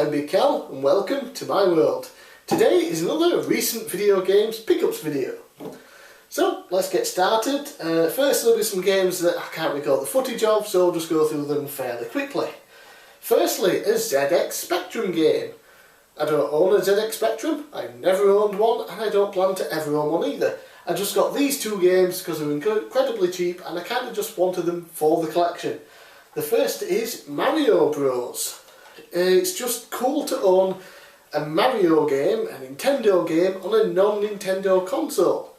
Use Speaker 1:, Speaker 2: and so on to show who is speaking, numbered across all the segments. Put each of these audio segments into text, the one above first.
Speaker 1: I'm bigcal and welcome to my world. Today is another recent video games pickups video. So let's get started. First there'll be some games that I can't recall the footage of, so I'll just go through them fairly quickly. Firstly, a ZX Spectrum game. I don't own a ZX Spectrum, I've never owned one, and I don't plan to ever own one either. I just got these two games because they were incredibly cheap and I kind of just wanted them for the collection. The first is Mario Bros. It's just cool to own a Mario game, a Nintendo game, on a non-Nintendo console.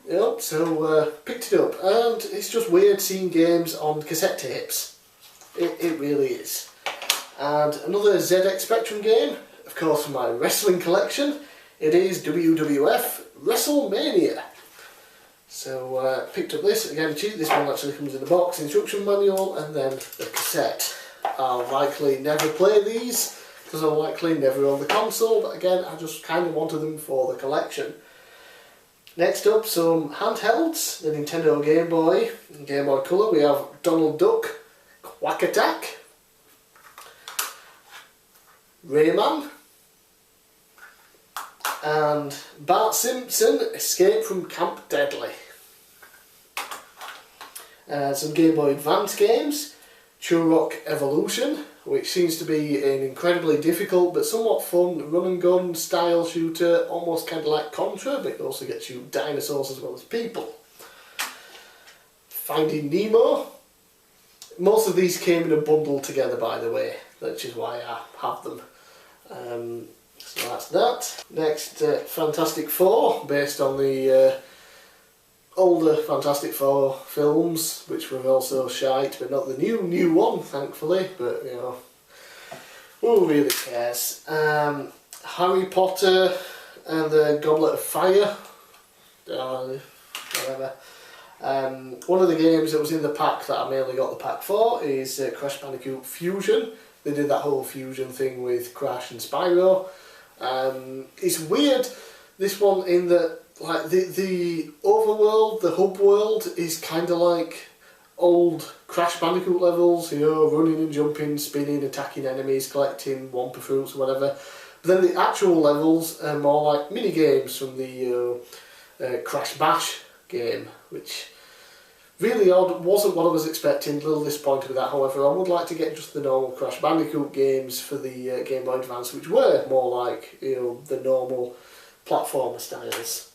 Speaker 1: Yep, so picked it up, and it's just weird seeing games on cassette tapes. It really is. And another ZX Spectrum game, of course from my wrestling collection, it is WWF WrestleMania. So picked up this, again cheap, this one actually comes in the box, instruction manual, and then the cassette. I'll likely never play these, because I'll likely never own the console, but again I just kind of wanted them for the collection. Next up, some handhelds, the Nintendo Game Boy, and Game Boy Color. We have Donald Duck, Quack Attack, Rayman, and Bart Simpson, Escape from Camp Deadly. Some Game Boy Advance games, Turok Evolution, which seems to be an incredibly difficult but somewhat fun run and gun style shooter, almost kind of like Contra, but it also gets you dinosaurs as well as people. Finding Nemo. Most of these came in a bundle together, by the way, which is why I have them. So that's that. Next, Fantastic Four, based on the older Fantastic Four films, which were also shite, but not the new one, thankfully, but you know, who really cares? Harry Potter and the Goblet of Fire, whatever. One of the games that was in the pack that I mainly got the pack for is Crash Bandicoot Fusion. They did that whole fusion thing with Crash and Spyro. It's weird, this one, in that like the overworld, the hub world, is kind of like old Crash Bandicoot levels, you know, running and jumping, spinning, attacking enemies, collecting Wumpa fruits or whatever. But then the actual levels are more like mini games from the Crash Bash game, which really odd, wasn't what I was expecting, a little disappointed with that. However, I would like to get just the normal Crash Bandicoot games for the Game Boy Advance, which were more like, you know, the normal platformer styles.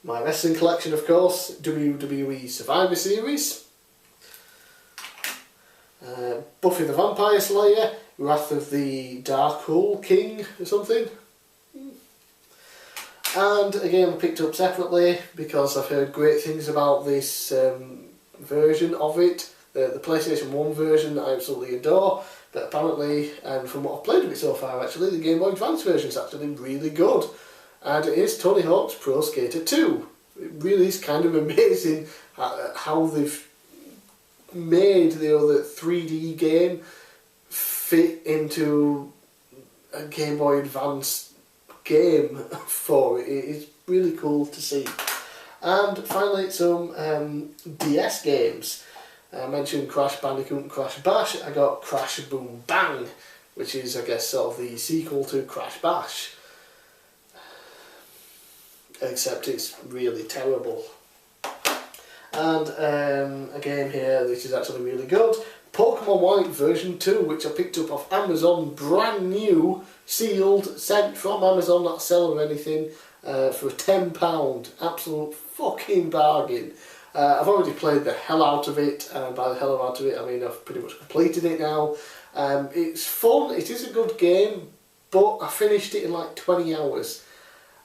Speaker 1: My wrestling collection, of course, WWE Survivor Series, Buffy the Vampire Slayer, Wrath of the Darkhold King or something. And again, I picked up separately because I've heard great things about this version of it. The PlayStation 1 version I absolutely adore, but apparently, and from what I've played of it so far actually, the Game Boy Advance version is actually really good. And it is Tony Hawk's Pro Skater 2. It really is kind of amazing how they've made the other 3D game fit into a Game Boy Advance game for it. It's really cool to see. And finally, some DS games. I mentioned Crash Bandicoot and Crash Bash. I got Crash Boom Bang, which is, I guess, sort of the sequel to Crash Bash. Except it's really terrible. And a game here which is actually really good, Pokemon White version 2, which I picked up off Amazon, brand new, sealed, sent from Amazon, not a seller or anything, for £10. Absolute fucking bargain. I've already played the hell out of it, by the hell out of it I mean I've pretty much completed it now. It's fun, it is a good game, but I finished it in like 20 hours.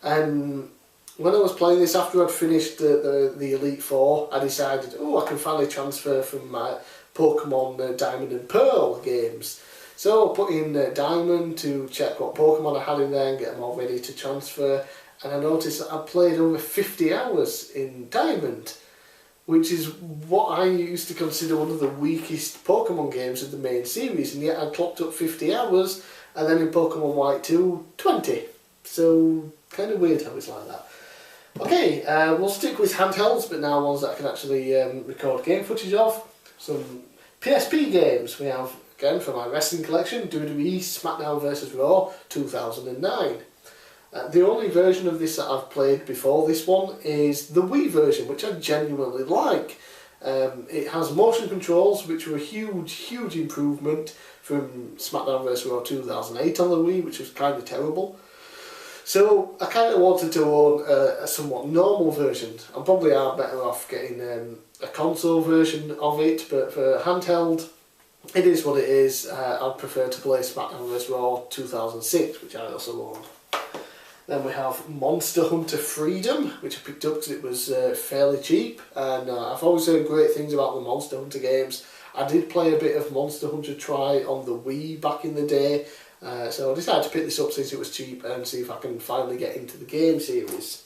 Speaker 1: And when I was playing this, after I'd finished the Elite Four, I decided, oh, I can finally transfer from my Pokemon Diamond and Pearl games. So I put in Diamond to check what Pokemon I had in there and get them all ready to transfer. And I noticed that I played over 50 hours in Diamond, which is what I used to consider one of the weakest Pokemon games of the main series. And yet I clocked up 50 hours, and then in Pokemon White 2, 20. So kind of weird how it's like that. Okay, we'll stick with handhelds, but now ones that I can actually record game footage of. Some PSP games. We have again for my wrestling collection, WWE SmackDown vs Raw 2009. The only version of this that I've played before this one is the Wii version, which I genuinely like. It has motion controls, which were a huge improvement from SmackDown vs Raw 2008 on the Wii, which was kind of terrible. So I kind of wanted to own a somewhat normal version. I probably are better off getting a console version of it, but for handheld, it is what it is. I'd prefer to play SmackDown vs Raw 2006, which I also own. Then we have Monster Hunter Freedom, which I picked up because it was fairly cheap, and I've always heard great things about the Monster Hunter games. I did play a bit of Monster Hunter Tri on the Wii back in the day, so I decided to pick this up since it was cheap and see if I can finally get into the game series.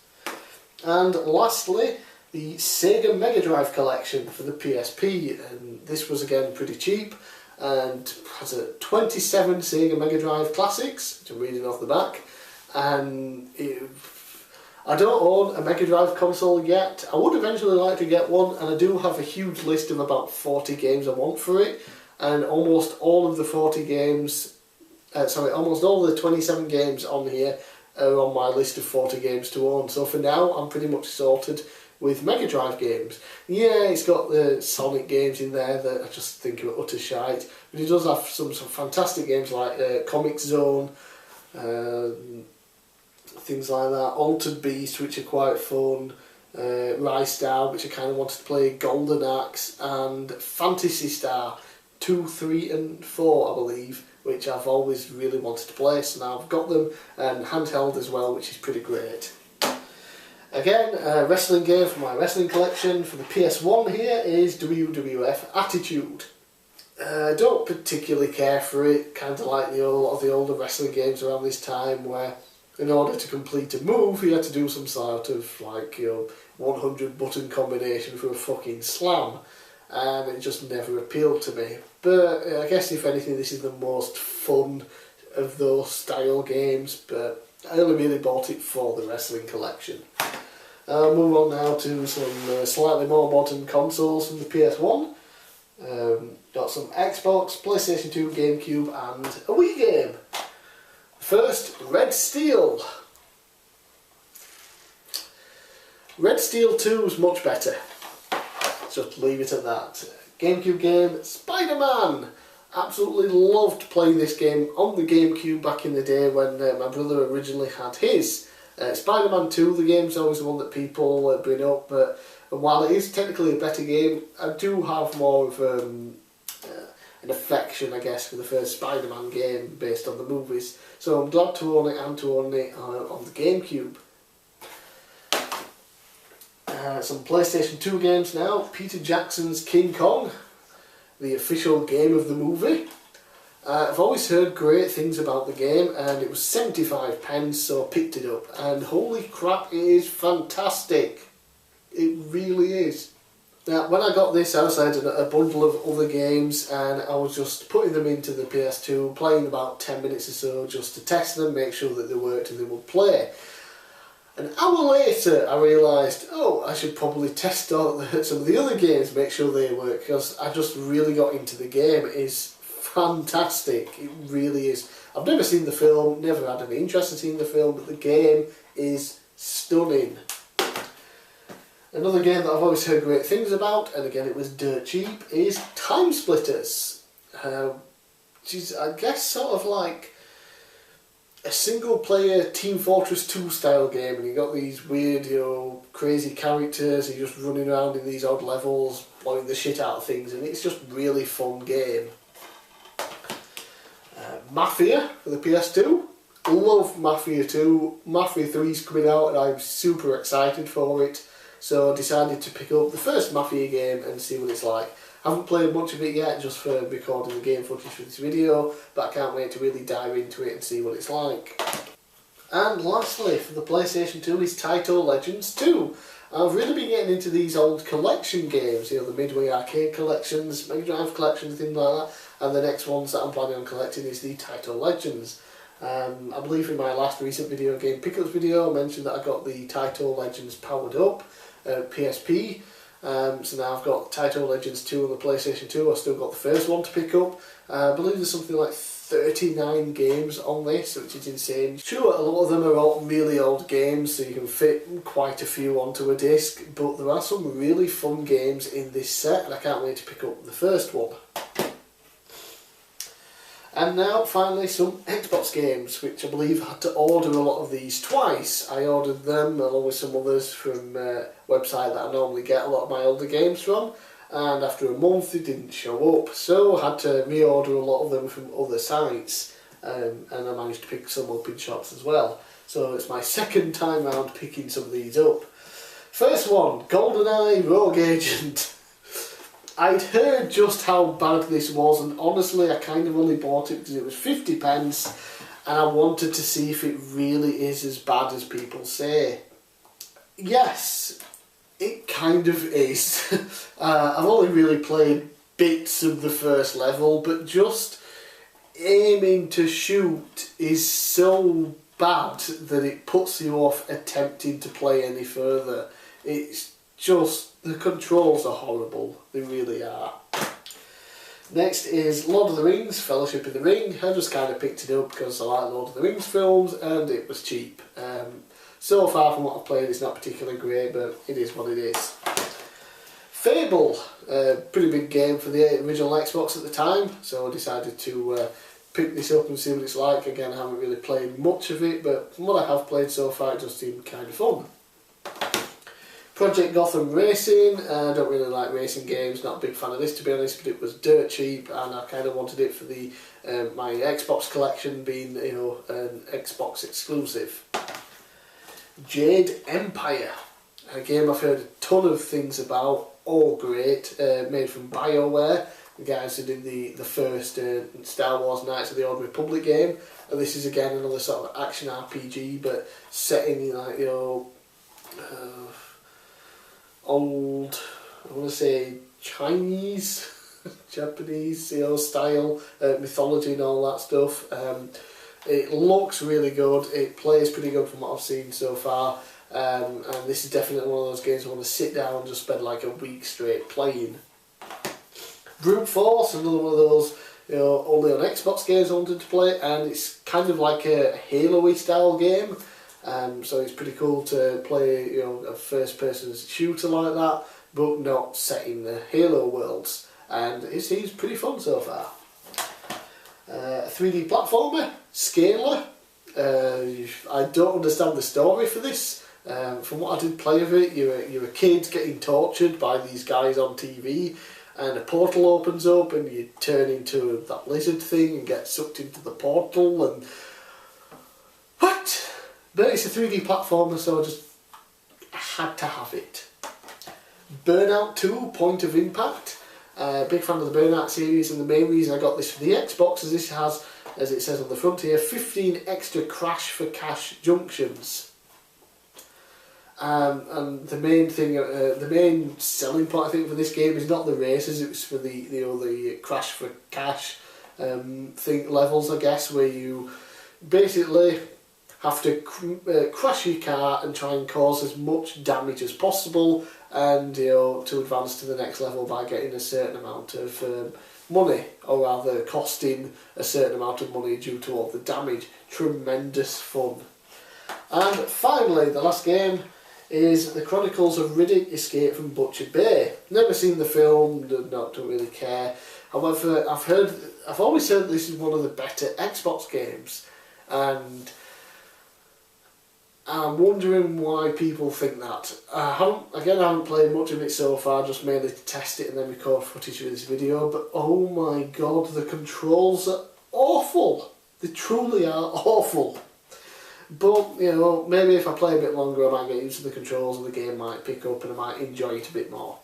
Speaker 1: And lastly, the Sega Mega Drive collection for the PSP, and this was again pretty cheap, and has 27 Sega Mega Drive classics, which I'm reading off the back. And I don't own a Mega Drive console yet. I would eventually like to get one, and I do have a huge list of about 40 games I want for it, and almost all of the 40 games, almost all of the 27 games on here are on my list of 40 games to own. So for now, I'm pretty much sorted with Mega Drive games. Yeah, it's got the Sonic games in there that I just think are utter shite, but it does have some fantastic games like Comic Zone, things like that, Altered Beast, which are quite fun, Rise Star, which I kind of wanted to play, Golden Axe, and Fantasy Star 2, 3 and 4, I believe, which I've always really wanted to play, so now I've got them, and handheld as well, which is pretty great. Again, a wrestling game for my wrestling collection for the PS1 here is WWF Attitude. I don't particularly care for it, kind of like a lot of the older wrestling games around this time, where in order to complete a move you had to do some sort of 100 button combination for a fucking slam, and it just never appealed to me. But I guess if anything this is the most fun of those style games, but I only really bought it for the wrestling collection. I'll move on now to some slightly more modern consoles from the PS1. Got some Xbox, PlayStation 2, GameCube and a Wii game. First, Red Steel. Red Steel 2 is much better. Just leave it at that. GameCube game, Spider-Man. Absolutely loved playing this game on the GameCube back in the day when my brother originally had his. Spider-Man 2, the game's always the one that people bring up, but while it is technically a better game, I do have more of an affection, I guess, for the first Spider-Man game based on the movies. So I'm glad to own it and to own it on the GameCube. Some PlayStation 2 games now. Peter Jackson's King Kong, the official game of the movie. I've always heard great things about the game, and it was 75p, so I picked it up. And holy crap, it is fantastic. It really is. Now, when I got this, I also had a bundle of other games, and I was just putting them into the PS2, playing about 10 minutes or so just to test them, make sure that they worked and they would play. An hour later, I realised, oh, I should probably test out some of the other games, make sure they work, because I just really got into the game. It is fantastic, it really is. I've never seen the film, never had any interest in seeing the film, but the game is stunning. Another game that I've always heard great things about, and again it was dirt cheap, is Time Splitters. Which is, I guess, sort of like a single player Team Fortress 2 style game, and you got these weird, crazy characters, and you're just running around in these odd levels, blowing the shit out of things, and it's just a really fun game. Mafia for the PS2. Love Mafia 2. Mafia 3 is coming out and I'm super excited for it. So I decided to pick up the first Mafia game and see what it's like. I haven't played much of it yet just for recording the game footage for this video, but I can't wait to really dive into it and see what it's like. And lastly, for the PlayStation 2 is Taito Legends 2. I've really been getting into these old collection games, the Midway Arcade collections, Mega Drive collections, things like that, and the next ones that I'm planning on collecting is the Taito Legends. I believe in my last recent video game pickups video I mentioned that I got the Taito Legends powered up PSP, So now I've got Title Legends 2 on the PlayStation 2. I've still got the first one to pick up. I believe there's something like 39 games on this, which is insane. Sure, a lot of them are all really old games, so you can fit quite a few onto a disc, but there are some really fun games in this set, and I can't wait to pick up the first one. And now, finally, some Xbox games, which I believe I had to order a lot of these twice. I ordered them along with some others from a website that I normally get a lot of my older games from, and after a month they didn't show up, so I had to reorder a lot of them from other sites, and I managed to pick some up in shops as well. So it's my second time round picking some of these up. First one, GoldenEye Rogue Agent. I'd heard just how bad this was, and honestly I kind of only bought it because it was 50 pence and I wanted to see if it really is as bad as people say. Yes, it kind of is. I've only really played bits of the first level, but just aiming to shoot is so bad that it puts you off attempting to play any further. It's just, the controls are horrible, they really are. Next is Lord of the Rings, Fellowship of the Ring. I just kind of picked it up because I like Lord of the Rings films and it was cheap. So far from what I've played, it's not particularly great, but it is what it is. Fable, a pretty big game for the original Xbox at the time, so I decided to pick this up and see what it's like. Again, I haven't really played much of it, but from what I have played so far, it does seem kind of fun. Project Gotham Racing, I don't really like racing games, not a big fan of this to be honest, but it was dirt cheap and I kind of wanted it for the my Xbox collection being, you know, an Xbox exclusive. Jade Empire, a game I've heard a ton of things about, all great, made from BioWare, the guys who did the first Star Wars Knights of the Old Republic game, and this is again another sort of action RPG but set in, like, you know, old, I want to say Chinese, Japanese, you know, style, mythology and all that stuff. It looks really good, it plays pretty good from what I've seen so far, and this is definitely one of those games I want to sit down and just spend like a week straight playing. Brute Force, another one of those, you know, only on Xbox games I wanted to play, and it's kind of like a Halo-y style game. So it's pretty cool to play, you know, a first-person shooter like that, but not set in the Halo worlds, and it seems pretty fun so far. 3D platformer, Scalar. I don't understand the story for this. From what I did play of it, you're a kid getting tortured by these guys on TV, and a portal opens up, and you turn into that lizard thing and get sucked into the portal, and what? But it's a 3D platformer, so I just had to have it. Burnout 2, Point of Impact. Big fan of the Burnout series, and the main reason I got this for the Xbox is this has, as it says on the front here, 15 extra crash for cash junctions. And the main thing, the main selling point I think for this game is not the races, it was for the crash for cash thing levels, I guess, where you basically have to crash your car and try and cause as much damage as possible, and, you know, to advance to the next level by getting a certain amount of money, or rather costing a certain amount of money due to all the damage. Tremendous fun. And finally, the last game is The Chronicles of Riddick: Escape from Butcher Bay. Never seen the film, don't really care. However, I've always heard this is one of the better Xbox games, and I'm wondering why people think that. I haven't played much of it so far, just mainly to test it and then record footage for this video, but oh my god, the controls are awful. They truly are awful. But, you know, maybe if I play a bit longer I might get used to the controls and the game might pick up and I might enjoy it a bit more.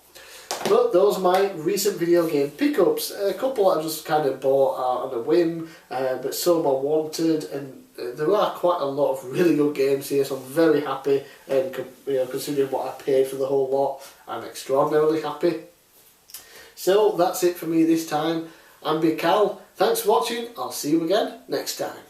Speaker 1: But those are my recent video game pickups. A couple I just kind of bought out on a whim, but some I wanted, and there are quite a lot of really good games here, so I'm very happy, and, you know, considering what I paid for the whole lot, I'm extraordinarily happy. So that's it for me this time. I'm bigcal. Thanks for watching. I'll see you again next time.